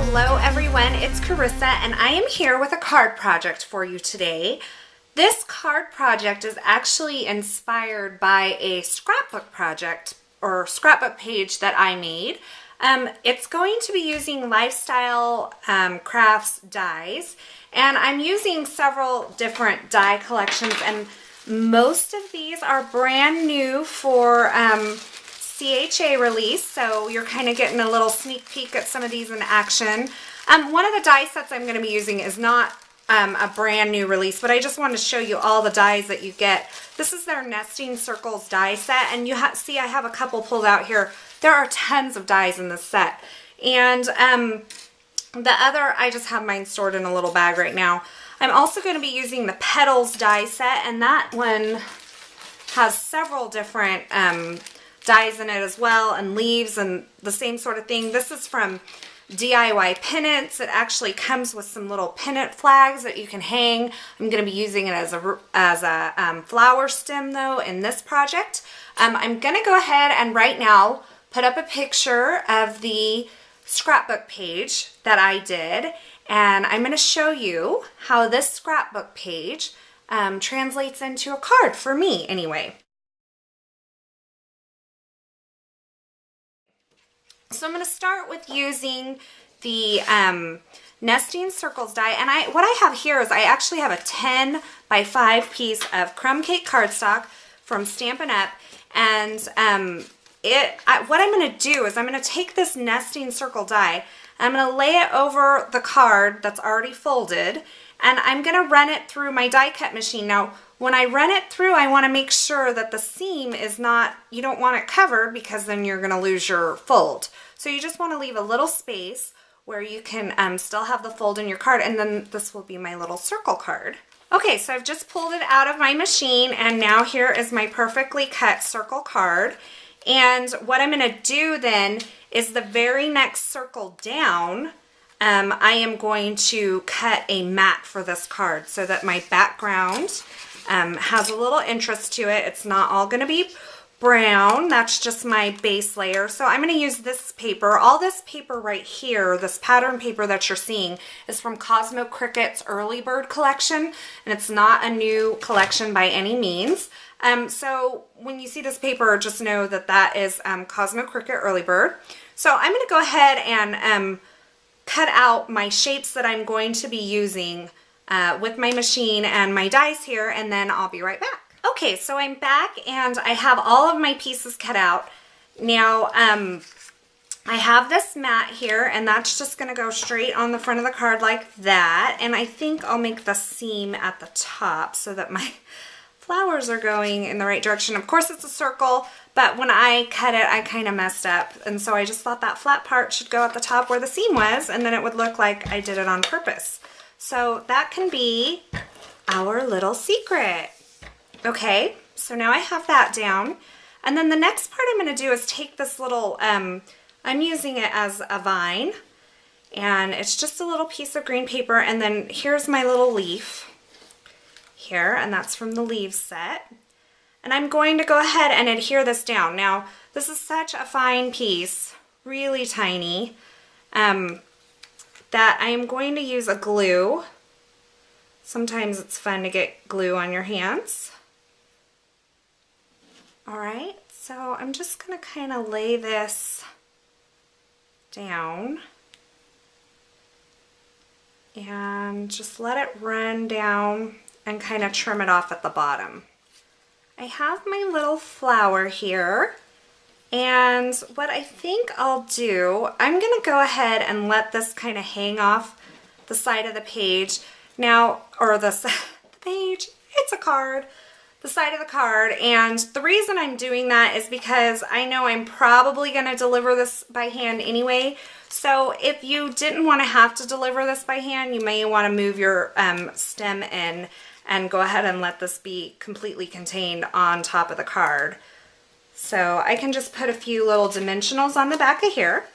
Hello everyone, it's Carissa and I am here with a card project for you today. This card project is actually inspired by a scrapbook project or scrapbook page that I made. It's going to be using Lifestyle Crafts dies, and I'm using several different die collections, and most of these are brand new for CHA release, so you're kind of getting a little sneak peek at some of these in action. One of the die sets I'm going to be using is not a brand new release, but I just want to show you all the dies that you get. This is their Nesting Circles die set, and you see I have a couple pulled out here. There are tons of dies in this set, and the other, I just have mine stored in a little bag right now. I'm also going to be using the Petals die set, and that one has several different dies in it as well, and leaves and the same sort of thing. This is from DIY Pennants. It actually comes with some little pennant flags that you can hang. I'm going to be using it as a flower stem though in this project. I'm going to go ahead and right now put up a picture of the scrapbook page that I did, and I'm going to show you how this scrapbook page translates into a card for me anyway. So I'm going to start with using the Nesting Circles die, and what I have here is I actually have a 10 by 5 piece of crumb cake cardstock from Stampin Up, and what I'm going to do is I'm going to take this Nesting Circle die, I'm going to lay it over the card that's already folded, and I'm going to run it through my die cut machine. Now, when I run it through, I want to make sure that the seam is not, you don't want it covered because then you're going to lose your fold. So you just want to leave a little space where you can still have the fold in your card, and then this will be my little circle card. Okay, so I've just pulled it out of my machine, and now here is my perfectly cut circle card. And what I'm going to do then is the very next circle down, I am going to cut a mat for this card so that my background has a little interest to it. It's not all going to be brown. That's just my base layer. So I'm going to use this paper. All this paper right here, this pattern paper that you're seeing, is from Cosmo Cricket's Early Bird collection, and it's not a new collection by any means. So when you see this paper, just know that that is Cosmo Cricket Early Bird. So I'm going to go ahead and cut out my shapes that I'm going to be using with my machine and my dies here, and then I'll be right back. Okay, so I'm back and I have all of my pieces cut out. Now, I have this mat here, and that's just going to go straight on the front of the card like that, and I think I'll make the seam at the top so that my flowers are going in the right direction. Of course, it's a circle, but when I cut it, I kind of messed up, and so I just thought that flat part should go at the top where the seam was, and then it would look like I did it on purpose. So that can be our little secret. Okay, so now I have that down, and then the next part I'm going to do is take this little, I'm using it as a vine, and it's just a little piece of green paper, and then here's my little leaf here, and that's from the leaves set, and I'm going to go ahead and adhere this down. Now, this is such a fine piece, really tiny, that I am going to use a glue. Sometimes it's fun to get glue on your hands. Alright, so I'm just going to kind of lay this down and just let it run down and kind of trim it off at the bottom. I have my little flower here, and what I think I'll do, I'm going to go ahead and let this kind of hang off the side of the page. Now, or the page, it's a card. The side of the card, and the reason I'm doing that is because I know I'm probably going to deliver this by hand anyway, so if you didn't want to have to deliver this by hand, you may want to move your stem in and go ahead and let this be completely contained on top of the card. So I can just put a few little dimensionals on the back of here,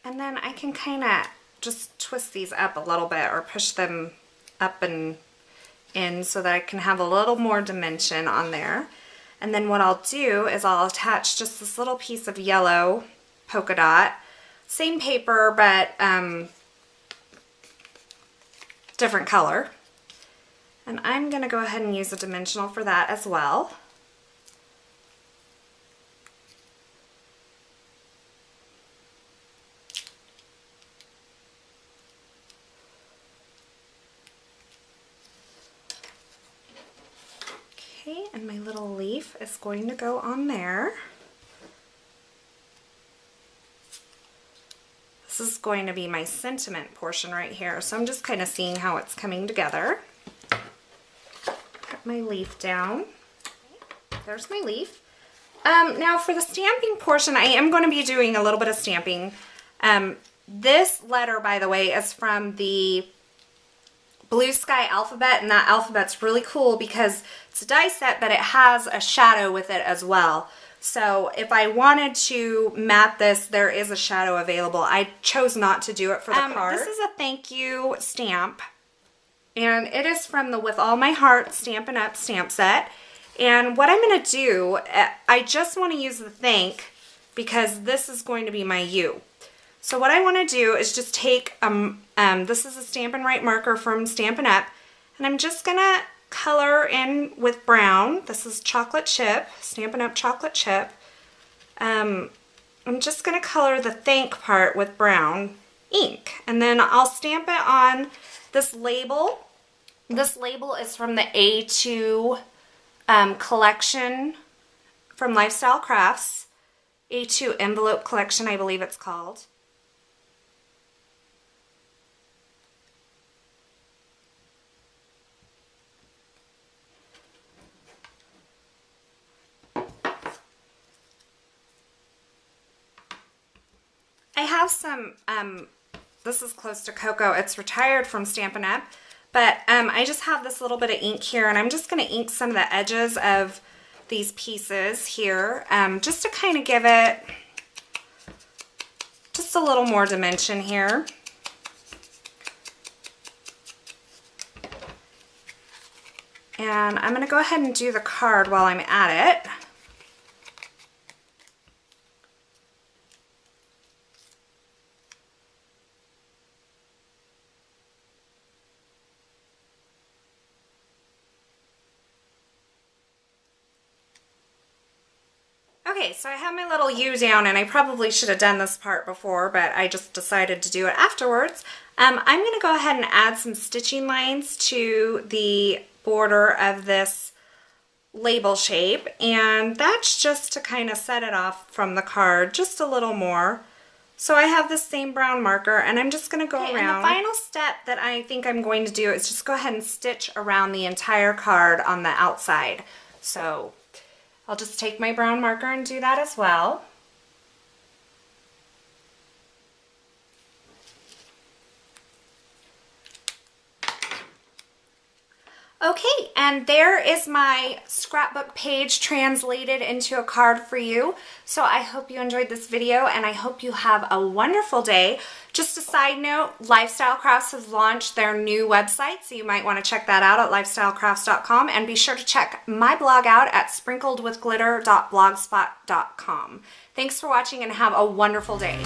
and then I can kind of just twist these up a little bit or push them up and in so that I can have a little more dimension on there. And then what I'll do is I'll attach just this little piece of yellow polka dot same paper, but different color. And I'm going to go ahead and use a dimensional for that as well. Okay, and my little leaf is going to go on there. This is going to be my sentiment portion right here, so I'm just kind of seeing how it's coming together. Put my leaf down. There's my leaf. Now for the stamping portion, I am going to be doing a little bit of stamping. This letter, by the way, is from the Blue Sky alphabet, and that alphabet's really cool because it's a die set, but it has a shadow with it as well. So if I wanted to mat this, there is a shadow available. I chose not to do it for the card. This is a thank you stamp, and it is from the With All My Heart Stampin' Up stamp set. And what I'm going to do, I just want to use the thank because this is going to be my U. So what I want to do is just take, this is a Stampin' Right marker from Stampin' Up, and I'm just going to color in with brown. This is chocolate chip, Stampin' Up chocolate chip. I'm just going to color the thank part with brown ink, and then I'll stamp it on this label. This label is from the A2 collection from Lifestyle Crafts. A2 envelope collection, I believe it's called. I have some, this is close to cocoa. It's retired from Stampin' Up, but I just have this little bit of ink here, and I'm just going to ink some of the edges of these pieces here, just to kind of give it just a little more dimension here. And I'm going to go ahead and do the card while I'm at it. Okay, so I have my little U down, and I probably should have done this part before, but I just decided to do it afterwards. I'm going to go ahead and add some stitching lines to the border of this label shape, and that's just to kind of set it off from the card just a little more. So I have this same brown marker, and I'm just going to go around. And the final step that I think I'm going to do is just go ahead and stitch around the entire card on the outside. So I'll just take my brown marker and do that as well. Okay, and there is my scrapbook page translated into a card for you. So I hope you enjoyed this video, and I hope you have a wonderful day. Just a side note, Lifestyle Crafts has launched their new website, so you might want to check that out at lifestylecrafts.com, and be sure to check my blog out at sprinkledwithglitter.blogspot.com. Thanks for watching, and have a wonderful day.